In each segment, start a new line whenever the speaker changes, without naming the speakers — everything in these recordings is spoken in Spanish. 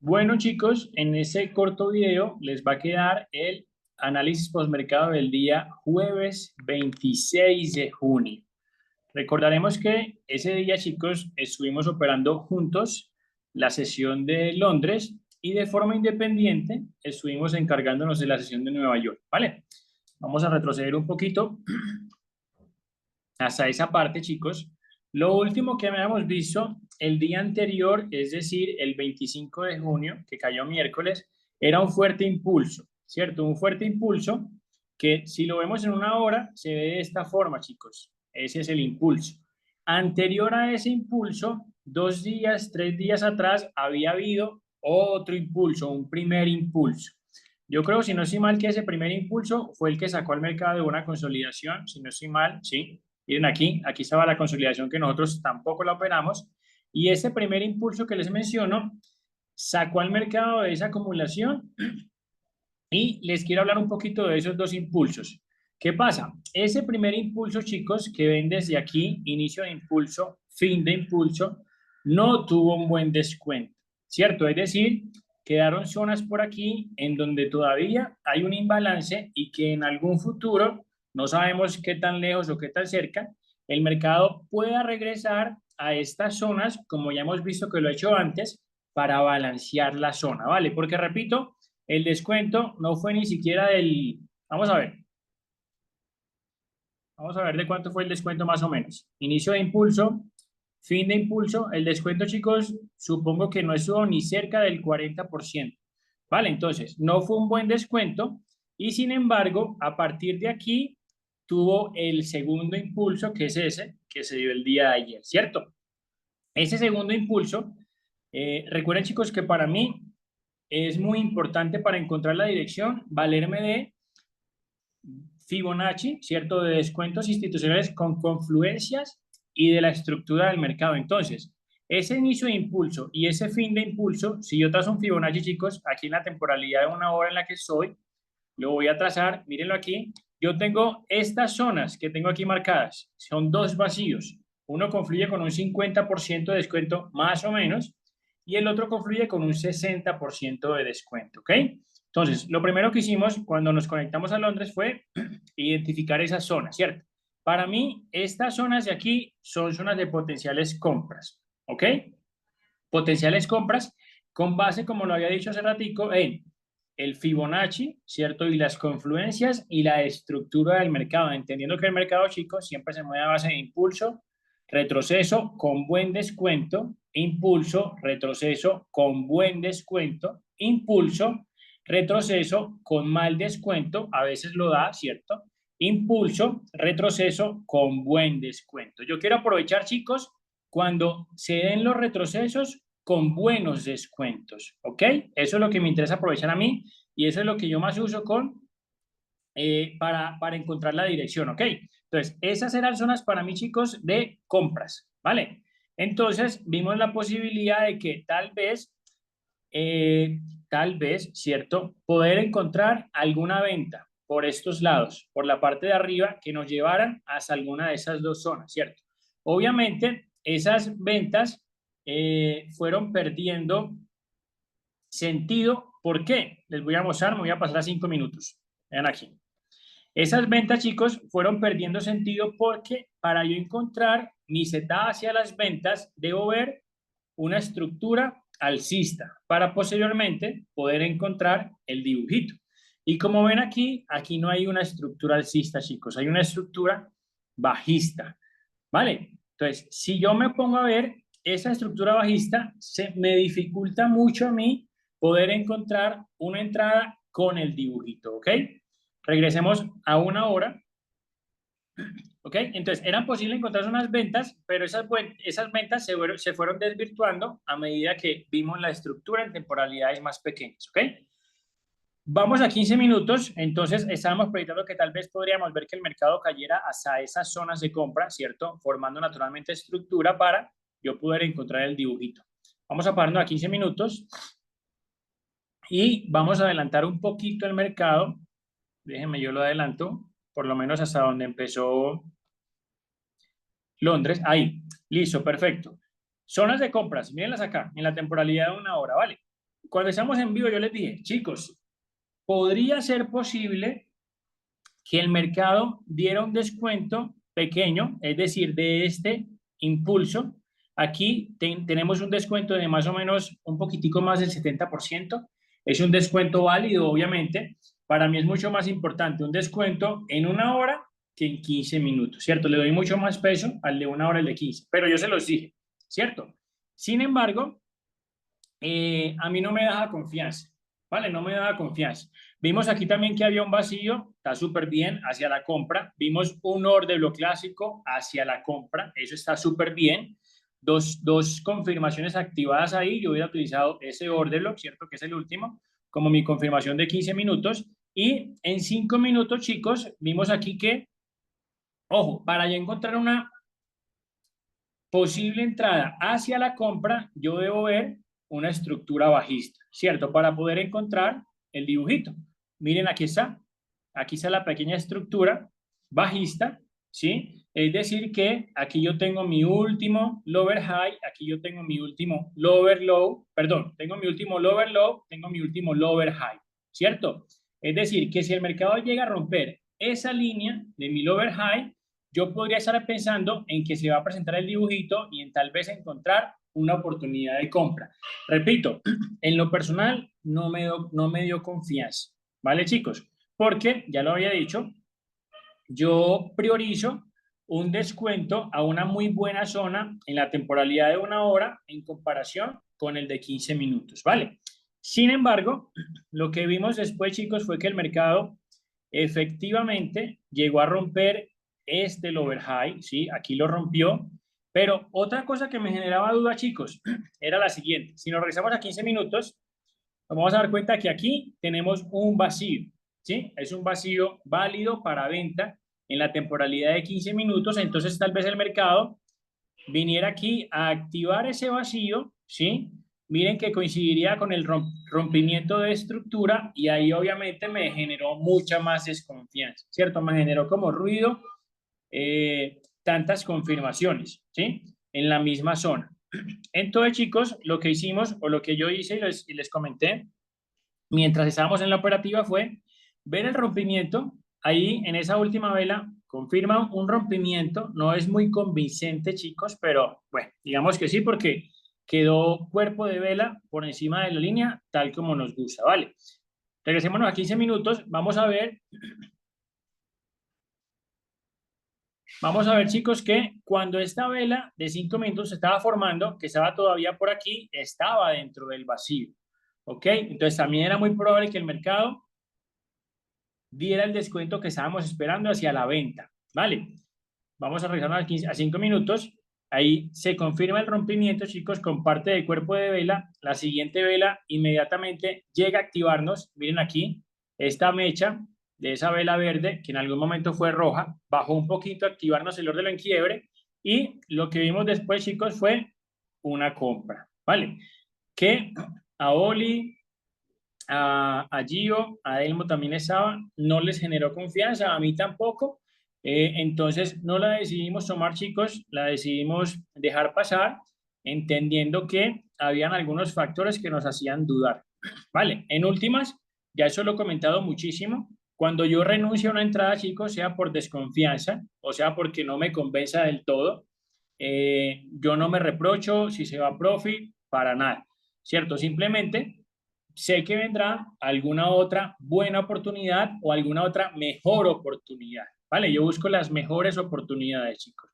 Bueno, chicos, en ese corto video les va a quedar el análisis postmercado del día jueves 26 de junio. Recordaremos que ese día, chicos, estuvimos operando juntos la sesión de Londres y de forma independiente estuvimos encargándonos de la sesión de Nueva York, ¿vale? Vamos a retroceder un poquito hasta esa parte, chicos. Lo último que habíamos visto el día anterior, es decir, el 25 de junio, que cayó miércoles, era un fuerte impulso, ¿cierto? Un fuerte impulso que si lo vemos en una hora, se ve de esta forma, chicos. Ese es el impulso. Anterior a ese impulso, 2 días, 3 días atrás, había habido otro impulso, un primer impulso. Yo creo, si no estoy mal, que ese primer impulso fue el que sacó al mercado de una consolidación, si no estoy mal, sí. Miren aquí estaba la consolidación que nosotros tampoco la operamos. Y ese primer impulso que les menciono sacó al mercado de esa acumulación y les quiero hablar un poquito de esos dos impulsos. ¿Qué pasa? Ese primer impulso, chicos, que ven desde aquí, inicio de impulso, fin de impulso, no tuvo un buen descuento, ¿cierto? Es decir, quedaron zonas por aquí en donde todavía hay un imbalance y que en algún futuro, no sabemos qué tan lejos o qué tan cerca, el mercado pueda regresar a estas zonas, como ya hemos visto que lo he hecho antes, para balancear la zona, ¿vale? Porque repito, el descuento no fue ni siquiera del... Vamos a ver de cuánto fue el descuento más o menos. Inicio de impulso, fin de impulso. El descuento, chicos, supongo que no estuvo ni cerca del 40%. Vale, entonces, no fue un buen descuento y sin embargo, a partir de aquí tuvo el segundo impulso, que es ese, que se dio el día de ayer, ¿cierto? Ese segundo impulso, recuerden, chicos, que para mí es muy importante para encontrar la dirección, valerme de Fibonacci, ¿cierto? De descuentos institucionales con confluencias y de la estructura del mercado. Entonces, ese inicio de impulso y ese fin de impulso, si yo trazo un Fibonacci, chicos, aquí en la temporalidad de una hora en la que estoy, lo voy a trazar, mírenlo aquí, yo tengo estas zonas que tengo aquí marcadas, son dos vacíos, uno confluye con un 50% de descuento más o menos, y el otro confluye con un 60% de descuento, ¿ok? Entonces, lo primero que hicimos cuando nos conectamos a Londres fue identificar esas zonas, ¿cierto? Para mí, estas zonas de aquí son zonas de potenciales compras, ¿ok? Potenciales compras con base, como lo había dicho hace ratico, en el Fibonacci, ¿cierto? Y las confluencias y la estructura del mercado, entendiendo que el mercado, chicos, siempre se mueve a base de impulso, retroceso con buen descuento, impulso, retroceso con buen descuento, impulso, retroceso con mal descuento, a veces lo da, ¿cierto? Impulso, retroceso con buen descuento. Yo quiero aprovechar, chicos, cuando se den los retrocesos con buenos descuentos, ¿ok? Eso es lo que me interesa aprovechar a mí y eso es lo que yo más uso para encontrar la dirección, ¿ok? Entonces, esas eran zonas para mí, chicos, de compras, ¿vale? Entonces, vimos la posibilidad de que tal vez, ¿cierto? Poder encontrar alguna venta por estos lados, por la parte de arriba, que nos llevaran hasta alguna de esas dos zonas, ¿cierto? Obviamente, esas ventas fueron perdiendo sentido. ¿Por qué? Les voy a mostrar, me voy a pasar a 5 minutos. Vean aquí. Esas ventas, chicos, fueron perdiendo sentido porque para yo encontrar mi setup hacia las ventas, debo ver una estructura alcista para posteriormente poder encontrar el dibujito. Y como ven aquí, aquí no hay una estructura alcista, chicos, hay una estructura bajista, ¿vale? Entonces, si yo me pongo a ver esa estructura bajista, me dificulta mucho a mí poder encontrar una entrada con el dibujito, ¿ok? Regresemos a una hora. ¿Ok? Entonces, eran posibles encontrar unas ventas, pero esas ventas se fueron desvirtuando a medida que vimos la estructura en temporalidades más pequeñas. ¿Ok? Vamos a 15 minutos, entonces estábamos proyectando que tal vez podríamos ver que el mercado cayera hasta esas zonas de compra, ¿cierto? Formando naturalmente estructura para yo poder encontrar el dibujito. Vamos a pararnos a 15 minutos y vamos a adelantar un poquito el mercado. Déjenme, yo lo adelanto, por lo menos hasta donde empezó Londres, ahí, listo, perfecto. Zonas de compras, mírenlas acá, en la temporalidad de una hora, ¿vale? cuando estamos en vivo yo les dije, chicos, podría ser posible que el mercado diera un descuento pequeño, es decir, de este impulso. Aquí tenemos un descuento de más o menos un poquitico más del 70%. Es un descuento válido, obviamente. Para mí es mucho más importante un descuento en una hora que en 15 minutos, ¿cierto? Le doy mucho más peso al de una hora, el de 15, pero yo se los dije, ¿cierto? Sin embargo, a mí no me da confianza, ¿vale? No me da confianza. Vimos aquí también que había un vacío, está súper bien, hacia la compra. Vimos un order block clásico hacia la compra, eso está súper bien. Dos confirmaciones activadas ahí, yo hubiera utilizado ese order block, ¿cierto? Que es el último, como mi confirmación de 15 minutos. Y en 5 minutos, chicos, vimos aquí que, ojo, para yo encontrar una posible entrada hacia la compra, yo debo ver una estructura bajista, ¿cierto? Para poder encontrar el dibujito. Miren, aquí está la pequeña estructura bajista, ¿sí? Es decir que aquí yo tengo mi último lower high, aquí yo tengo mi último lower low, perdón, tengo mi último lower low, tengo mi último lower high, ¿cierto? Es decir, que si el mercado llega a romper esa línea de mi lower high, yo podría estar pensando en que se va a presentar el dibujito y en tal vez encontrar una oportunidad de compra. Repito, en lo personal no me dio confianza, ¿vale, chicos? Porque, ya lo había dicho, yo priorizo un descuento a una muy buena zona en la temporalidad de una hora en comparación con el de 15 minutos, ¿vale? Sin embargo, lo que vimos después, chicos, fue que el mercado efectivamente llegó a romper este lower high, ¿sí? Aquí lo rompió, pero otra cosa que me generaba duda, chicos, era la siguiente. Si nos regresamos a 15 minutos, nos vamos a dar cuenta que aquí tenemos un vacío, ¿sí? Es un vacío válido para venta en la temporalidad de 15 minutos, entonces tal vez el mercado viniera aquí a activar ese vacío, ¿sí? Miren que coincidiría con el rompimiento de estructura y ahí obviamente me generó mucha más desconfianza, ¿cierto? Me generó como ruido tantas confirmaciones, ¿sí? En la misma zona. Entonces, chicos, lo que hicimos o lo que yo hice y les comenté mientras estábamos en la operativa fue ver el rompimiento. Ahí en esa última vela confirma un rompimiento. No es muy convincente, chicos, pero bueno, digamos que sí, porque quedó cuerpo de vela por encima de la línea, tal como nos gusta, ¿vale? Regresémonos a 15 minutos. Vamos a ver, chicos, que cuando esta vela de 5 minutos se estaba formando, que estaba todavía por aquí, estaba dentro del vacío. ¿Ok? Entonces también era muy probable que el mercado diera el descuento que estábamos esperando hacia la venta. ¿Vale? Vamos a regresar a 5 minutos. Ahí se confirma el rompimiento, chicos, con parte del cuerpo de vela. La siguiente vela inmediatamente llega a activarnos. Miren aquí, esta mecha de esa vela verde, que en algún momento fue roja, bajó un poquito a activarnos el orden en quiebre. Y lo que vimos después, chicos, fue una compra. ¿Vale? Que a Oli, a Gio, a Elmo también estaba, no les generó confianza, a mí tampoco. Entonces no la decidimos tomar, chicos, la decidimos dejar pasar, entendiendo que habían algunos factores que nos hacían dudar. Vale, en últimas, ya eso lo he comentado muchísimo, cuando yo renuncio a una entrada, chicos, sea por desconfianza, o sea porque no me convenza del todo, yo no me reprocho si se va a profit, para nada, ¿cierto? Simplemente sé que vendrá alguna otra buena oportunidad o alguna otra mejor oportunidad, ¿vale? Yo busco las mejores oportunidades, chicos.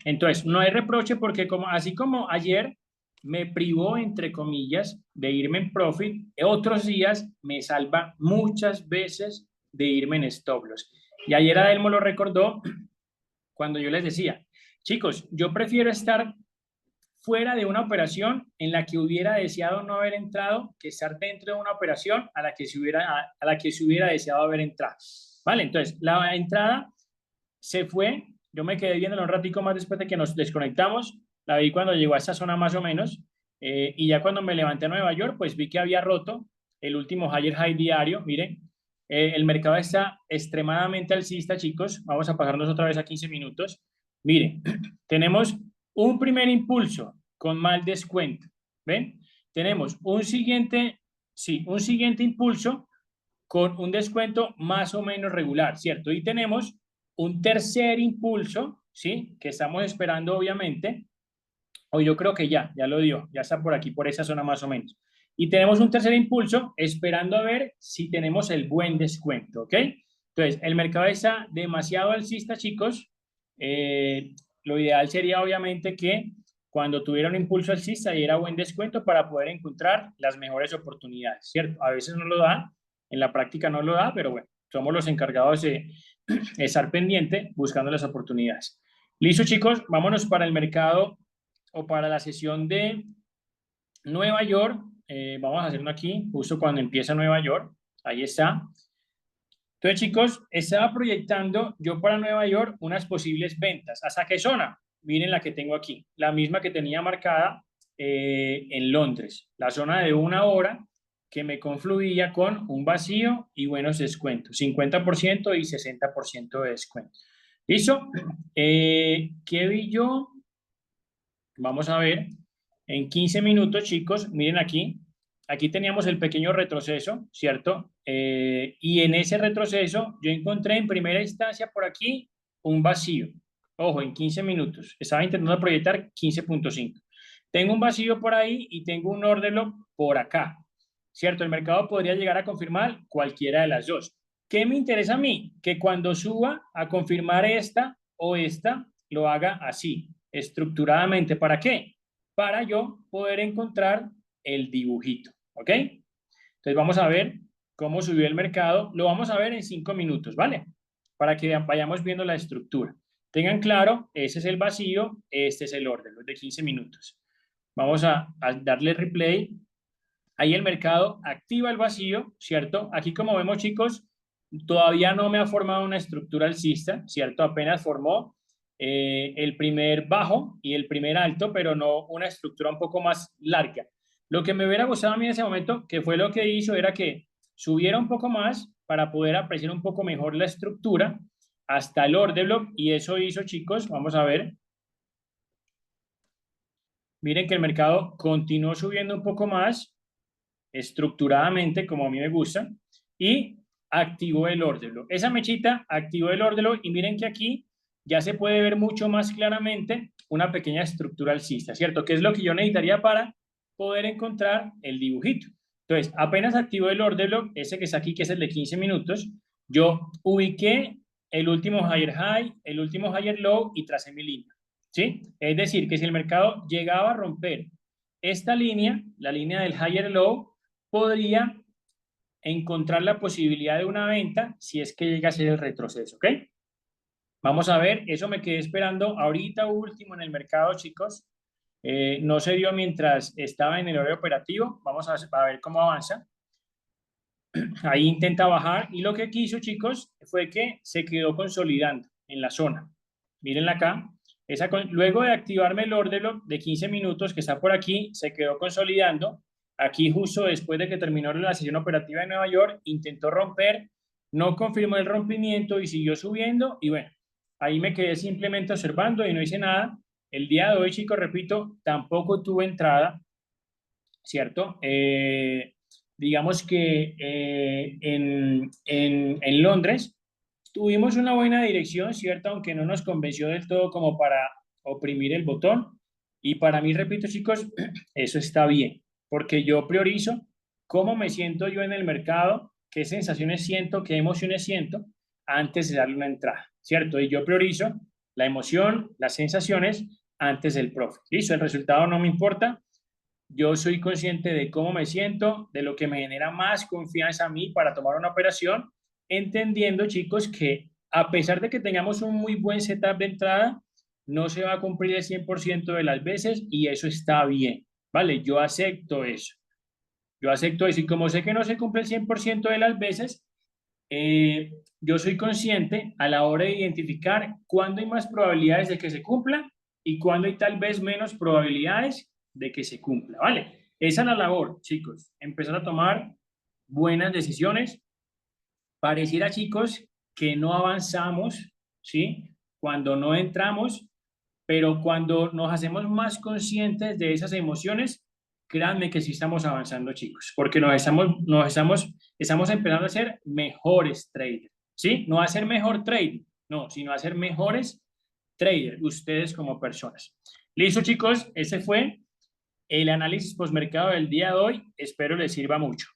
Entonces, no hay reproche porque así como ayer me privó, entre comillas, de irme en profit, otros días me salva muchas veces de irme en stop loss. Y ayer Adelmo lo recordó cuando yo les decía, chicos, yo prefiero estar fuera de una operación en la que hubiera deseado no haber entrado que estar dentro de una operación a la que se hubiera deseado haber entrado. ¿Vale? Entonces, la entrada se fue, yo me quedé viendo un ratico más después de que nos desconectamos, la vi cuando llegó a esa zona más o menos, y ya cuando me levanté a Nueva York, pues vi que había roto el último higher high diario, miren, el mercado está extremadamente alcista, chicos, vamos a pasarnos otra vez a 15 minutos, miren, tenemos un primer impulso con mal descuento, ¿ven? tenemos un siguiente, sí, un siguiente impulso con un descuento más o menos regular, ¿cierto? Y tenemos un tercer impulso, ¿sí? Que estamos esperando, obviamente, o yo creo que ya lo dio, ya está por aquí, por esa zona más o menos. Y tenemos un tercer impulso esperando a ver si tenemos el buen descuento, ¿ok? Entonces, el mercado está demasiado alcista, chicos. Lo ideal sería, obviamente, que cuando tuviera un impulso alcista diera buen descuento para poder encontrar las mejores oportunidades, ¿cierto? A veces no lo da, en la práctica no lo da, pero bueno, somos los encargados de estar pendiente buscando las oportunidades. Listo, chicos, vámonos para el mercado o para la sesión de Nueva York. Vamos a hacerlo aquí, justo cuando empieza Nueva York. Ahí está. Entonces, chicos, estaba proyectando yo para Nueva York unas posibles ventas. ¿Hasta qué zona? Miren la que tengo aquí, la misma que tenía marcada en Londres, la zona de 1 hora que me confluía con un vacío y buenos descuentos, 50% y 60% de descuento. ¿Listo? ¿Qué vi yo? Vamos a ver. En 15 minutos, chicos, miren aquí. Aquí teníamos el pequeño retroceso, ¿cierto? Y en ese retroceso yo encontré en primera instancia por aquí un vacío. Ojo, en 15 minutos. Estaba intentando proyectar 15.5. Tengo un vacío por ahí y tengo un order lock por acá, ¿cierto? El mercado podría llegar a confirmar cualquiera de las dos. ¿Qué me interesa a mí? Que cuando suba a confirmar esta o esta, lo haga así, estructuradamente. ¿Para qué? Para yo poder encontrar el dibujito, ¿ok? Entonces vamos a ver cómo subió el mercado. Lo vamos a ver en 5 minutos, ¿vale? Para que vayamos viendo la estructura. Tengan claro, ese es el vacío, este es el orden, los de 15 minutos. Vamos a darle replay. Ahí el mercado activa el vacío, ¿cierto? Aquí como vemos, chicos, todavía no me ha formado una estructura alcista, ¿cierto? Apenas formó el primer bajo y el primer alto, pero no una estructura un poco más larga. Lo que me hubiera gustado a mí en ese momento, que fue lo que hizo, era que subiera un poco más para poder apreciar un poco mejor la estructura hasta el order block, y eso hizo, chicos, vamos a ver. Miren que el mercado continuó subiendo un poco más, estructuradamente, como a mí me gusta, y activó el order block. Esa mechita activó el order block y miren que aquí ya se puede ver mucho más claramente una pequeña estructura alcista, ¿cierto? Que es lo que yo necesitaría para poder encontrar el dibujito. Entonces, apenas activó el order block, ese que está aquí, que es el de 15 minutos, yo ubiqué el último higher high, el último higher low y tracé mi línea, ¿sí? Es decir, que si el mercado llegaba a romper esta línea, la línea del higher low, podría encontrar la posibilidad de una venta si es que llega a ser el retroceso, ¿ok? Vamos a ver, eso me quedé esperando ahorita último en el mercado, chicos. No se dio mientras estaba en el horario operativo. Vamos a ver cómo avanza. Ahí intenta bajar y lo que quiso, chicos, fue que se quedó consolidando en la zona. Mírenla acá. Luego de activarme el order block de 15 minutos que está por aquí, se quedó consolidando. Aquí justo después de que terminó la sesión operativa de Nueva York, intentó romper, no confirmó el rompimiento y siguió subiendo. Y bueno, ahí me quedé simplemente observando y no hice nada. El día de hoy, chicos, repito, tampoco tuve entrada, ¿cierto? Digamos que en Londres tuvimos una buena dirección, ¿cierto? Aunque no nos convenció del todo como para oprimir el botón. Y para mí, repito, chicos, eso está bien, porque yo priorizo cómo me siento yo en el mercado, qué sensaciones siento, qué emociones siento antes de darle una entrada, ¿cierto? Y yo priorizo la emoción, las sensaciones antes del profit. Listo, el resultado no me importa. Yo soy consciente de cómo me siento, de lo que me genera más confianza a mí para tomar una operación, entendiendo, chicos, que a pesar de que tengamos un muy buen setup de entrada, no se va a cumplir el 100% de las veces y eso está bien, ¿vale? Yo acepto eso. Yo acepto eso y como sé que no se cumple el 100% de las veces, yo soy consciente a la hora de identificar cuándo hay más probabilidades de que se cumpla y cuándo hay tal vez menos probabilidades de que se cumpla, ¿vale? Esa es la labor, chicos, empezar a tomar buenas decisiones. Pareciera, chicos, que no avanzamos, ¿sí? Cuando no entramos, pero cuando nos hacemos más conscientes de esas emociones, créanme que sí estamos avanzando, chicos, porque estamos empezando a ser mejores traders, ¿sí? No a ser mejor trader, no, sino a ser mejores traders, ustedes como personas. Listo, chicos, ese fue el análisis postmercado del día de hoy. Espero les sirva mucho.